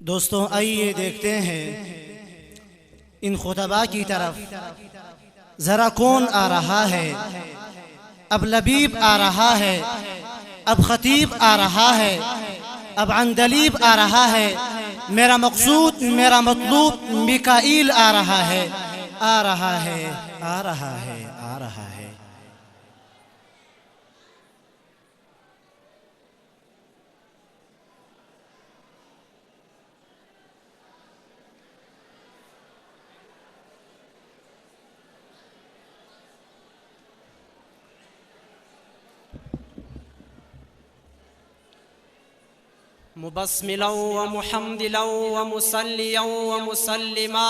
دوستوں آئیے دیکھتے ہیں ان خطباء کی طرف ذرا کون آ رہا ہے۔ اب لبیب آ رہا ہے، اب خطیب آ رہا ہے، اب عندلیب آ رہا ہے، میرا مقصود میرا مطلوب میکائیل آ رہا ہے، آ رہا ہے، آ رہا ہے، آ رہا ہے۔ مبسملا ومحمدلا ومصليا ومسلما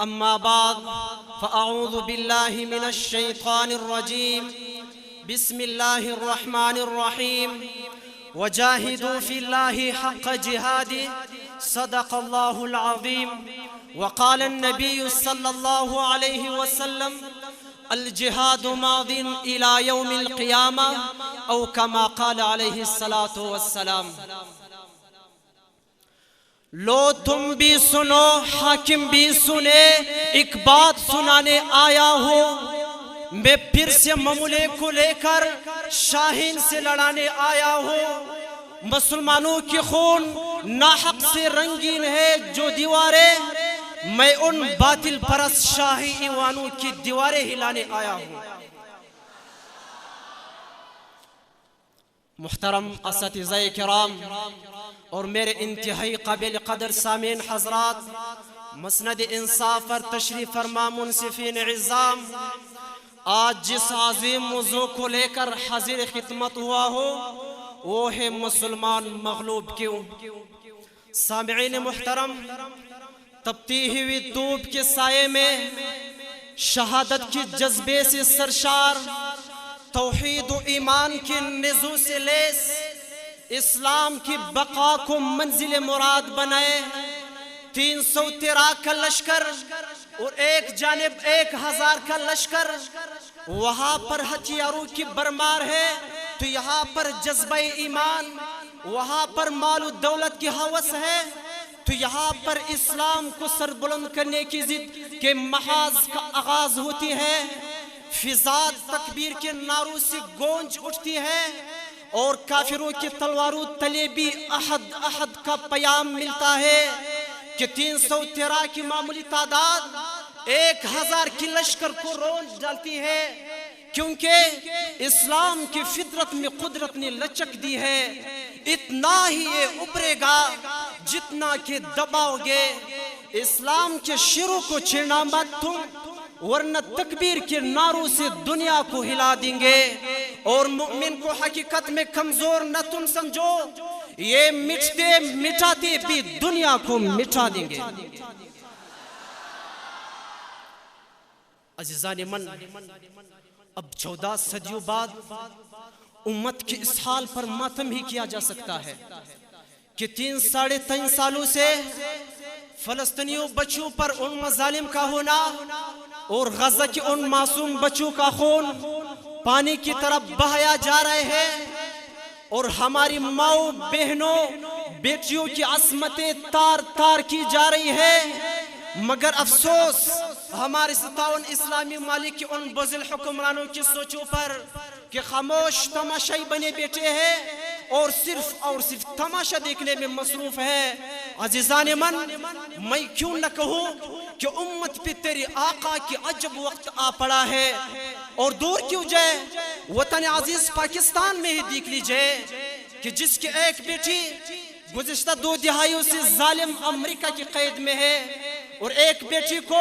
أما بعد فأعوذ بالله من الشيطان الرجيم بسم الله الرحمن الرحيم وجاهدوا في الله حق جهاده صدق الله العظيم وقال النبي صلى الله عليه وسلم الجهاد ماض إلى يوم القيامة أو كما قال عليه الصلاة والسلام۔ لو تم بھی سنو حاکم بھی سنے، ایک بات سنانے آیا ہوں، میں پھر سے مملے کو لے کر شاہین سے لڑانے آیا ہوں۔ مسلمانوں کی خون ناحق سے رنگین ہے جو دیواریں، میں ان باطل پرست شاہی ایوانوں کی دیواریں ہلانے آیا ہوں۔ محترم اساتذہ کرام اور میرے انتہائی قابل قدر سامعین حضرات، مسند انصاف پر تشریف فرما منصفین عظام، آج جس عظیم موضوع کو لے کر حاضر خدمت ہوا ہو وہ ہے مسلمان مغلوب کیوں۔ سامعین محترم، تپتی ہوئی دھوپ کے سائے میں شہادت کی جذبے سے سرشار، توحید و ایمان کی نزو سے لیس، اسلام کی بقا کو منزل مراد بنائے، 313 کا لشکر اور ایک جانب 1000 کا لشکر، وہاں پر ہتھیاروں کی برمار ہے تو یہاں پر جذبہ ایمان، وہاں پر مال و دولت کی ہوس ہے تو یہاں پر اسلام کو سر بلند کرنے کی ضد کے محاذ کا آغاز ہوتی ہے۔ فضا تکبیر کے نعروں سے گونج اٹھتی ہے اور کافروں کی تلواروں تلے بھی احد احد کا پیام ملتا ہے کہ 313 کی معمولی تعداد 1000 کی لشکر کو رونج ڈالتی ہے، کیونکہ اسلام کی فطرت میں قدرت نے لچک دی ہے۔ اتنا ہی یہ ابھرے گا جتنا کہ دباؤ گے، اسلام کے شروع کو چھیڑنا مت تم، ورنہ تکبیر کے نعروں سے دنیا کو ہلا دیں گے۔ اور مومن کو حقیقت میں کمزور نہ تم سمجھو، یہ مٹتے مٹاتے بھی دنیا کو مٹا دیں گے۔ عزیزان من، اب 14 صدیوں بعد امت کے اس حال پر ماتم ہی کیا جا سکتا ہے کہ 3-3.5 سالوں سے فلسطینیوں بچوں پر ان مظالم کا ہونا اور غزہ کے ان معصوم بچوں کا خون پانی کی طرف بہایا جا رہے ہیں، اور ہماری ماؤں بہنوں بیٹیوں کی عصمتیں تار تار کی جا رہی ہے، مگر افسوس ہمارے 57 اسلامی ممالک کے ان بزدل حکمرانوں کی سوچوں پر کہ خاموش تماشائی بنے بیٹھے ہیں اور صرف تماشا دیکھنے میں مصروف ہے۔ عزیزان من، میں کیوں نہ کہوں کہ امت پہ تیری آقا کی عجب وقت آ پڑا ہے، اور دور کیوں جائے وطن عزیز پاکستان میں ہی دیکھ لیجئے کہ جس کی ایک بیٹی گزشتہ 2 دہائیوں سے ظالم امریکہ کی قید میں ہے، اور ایک بیٹی کو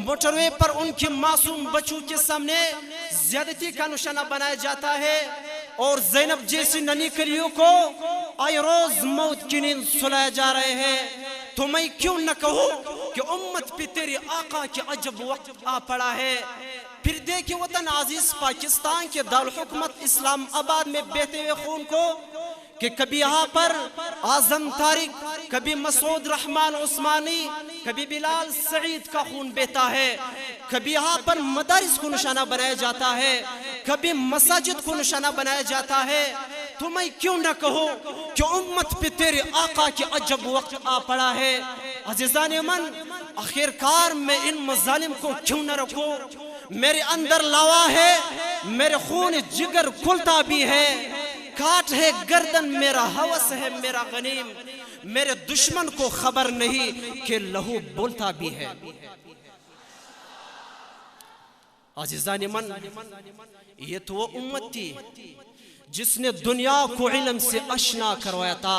موٹروے پر ان کے معصوم بچوں کے سامنے زیادتی کا نشانہ بنایا جاتا ہے، اور زینب جیسی ننھی کلیوں کو آئے روز موت کی نیند سلایا جا رہے ہیں۔ تو میں کیوں نہ کہوں کہ امت پہ تیری آقا کی عجب وقت آ پڑا ہے۔ پھر دیکھیں وطن عزیز پاکستان کے دارالحکومت اسلام آباد میں بہتے ہوئے خون کو کہ کبھی یہاں پر اعظم طارق، کبھی مسعود رحمان عثمانی، کبھی بلال سعید کا خون بہتا ہے، کبھی یہاں پر مدارس کو نشانہ بنایا جاتا ہے، کبھی مساجد کو نشانہ بنایا جاتا ہے، تمہیں کیوں نہ کہو کہ امت پہ تیرے آقا کی عجب وقت آ پڑا ہے؟ عزیزان من، آخر کار میں ان مظالم کو کیوں نہ رکھو؟ میرے اندر لاوا ہے، میرے خون جگر کھلتا بھی ہے، کاٹ ہے گردن میرا ہوس ہے میرا غنیم، میرے دشمن کو خبر نہیں کہ لہو بولتا بھی ہے۔ عزیزان من، یہ تو وہ امت تھی جس نے دنیا کو علم سے آشنا کروایا تھا،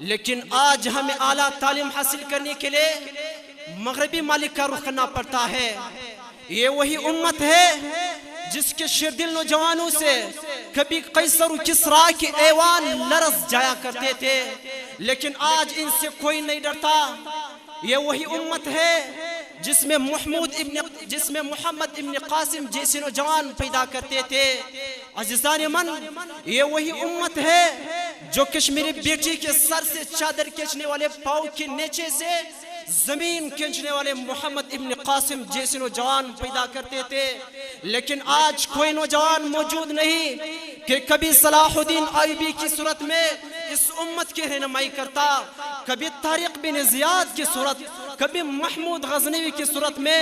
لیکن آج ہمیں اعلیٰ تعلیم حاصل کرنے کے لیے مغربی ممالک کا رخ کرنا پڑتا ہے۔ یہ وہی امت ہے جس کے شردل نوجوانوں سے کبھی قیصر و کسریٰ کے ایوان لرز جایا کرتے تھے، لیکن آج ان سے کوئی نہیں ڈرتا۔ یہ وہی امت ہے جس میں محمد ابن قاسم جیسے نوجوان پیدا کرتے تھے۔ عزیزان من، یہ وہی امت ہے جو کشمیری بیٹی کے سر سے چادر کھینچنے والے، پاؤں کے نیچے سے زمین کھینچنے والے محمد ابن قاسم جیسے نوجوان پیدا کرتے تھے، لیکن آج کوئی نوجوان موجود نہیں کہ کبھی صلاح الدین ایوبی کی صورت میں اس امت کی رہنمائی کرتا، کبھی طارق بن زیاد کی صورت، کبھی محمود غزنوی کی صورت میں،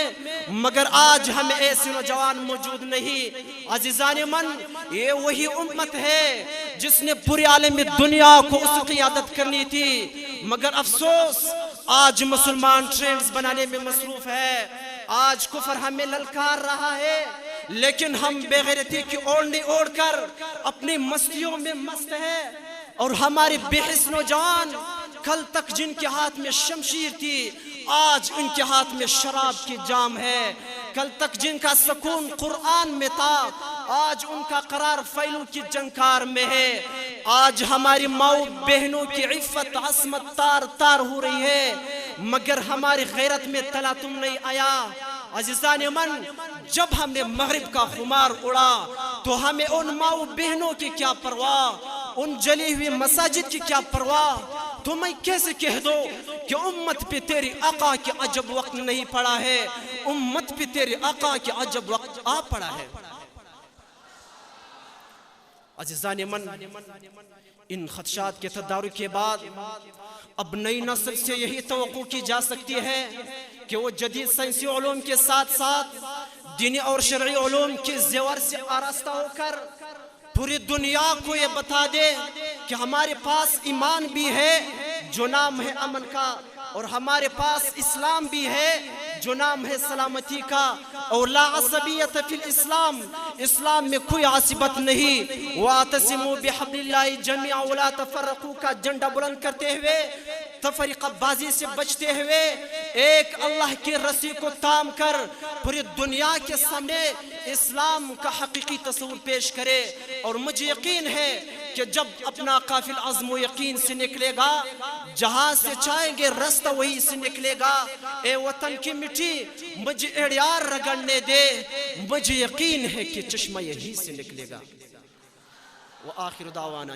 مگر آج ہمیں ایسے نوجوان موجود نہیں۔ عزیزان من، یہ وہی امت ہے جس نے پوری عالم دنیا کو اس کی قیادت کرنی تھی، مگر افسوس آج مسلمان ٹرینڈز بنانے میں مصروف ہے، آج کفر ہمیں للکار رہا ہے، لیکن ہم بے غیرتی کی اوڑھنی اوڑھ کر اپنی مستیوں میں مست ہیں، اور ہمارے بے حس نوجوان کل تک جن کے ہاتھ میں شمشیر تھی، آج ان کے ہاتھ میں شراب کی جام ہے، کل تک جن کا سکون قرآن میں تھا، آج ان کا قرار فیلوں کی جنکار میں ہے۔ آج ہماری ماؤں بہنوں کی عفت عصمت تار تار ہو رہی ہے، مگر ہماری غیرت میں تلاطم نہیں آیا۔ عزیزان من، جب ہم نے مغرب کا خمار اڑا تو ہمیں ان ماؤں بہنوں کی کیا پرواہ، ان جلی ہوئی مساجد کی کیا پرواہ؟ تو میں کیسے کہہ دو کہ امت پہ تیری آقا کی عجب وقت نہیں پڑا ہے؟ امت پہ تیری آقا کی عجب وقت آ پڑا ہے۔ عزیزان من، ان خدشات کے تدارک کے بعد اب نئی نسل سے یہی توقع کی جا سکتی ہے کہ وہ جدید سائنسی علوم کے ساتھ ساتھ دینی اور شرعی علوم کے زیور سے آراستہ ہو کر پوری دنیا کو یہ بتا دے کہ ہمارے پاس ایمان بھی ہے جو نام ہے امن کا، اور ہمارے پاس اسلام بھی ہے جو نام ہے سلامتی کا، اور لا عصبیت فی الاسلام، اسلام میں کوئی عصبت نہیں۔ وَاعْتَصِمُوا بِحَبْلِ اللَّهِ جَمِيعًا وَلَا تَفَرَّقُوا کا جھنڈا بلند کرتے ہوئے، تفریقہ بازی سے بچتے ہوئے، ایک اللہ کی رسی کو تام کر پوری دنیا کے سامنے اسلام کا حقیقی تصور پیش کرے۔ اور مجھے یقین ہے کہ جب اپنا قافل عزم و یقین سے نکلے گا، جہاں سے چاہیں گے رستہ وہی سے نکلے گا۔ اے وطن کی مٹی مجھے اڑیار رگڑنے دے، مجھے یقین ہے کہ چشمہ یہی سے نکلے گا۔ وآخر دعوانا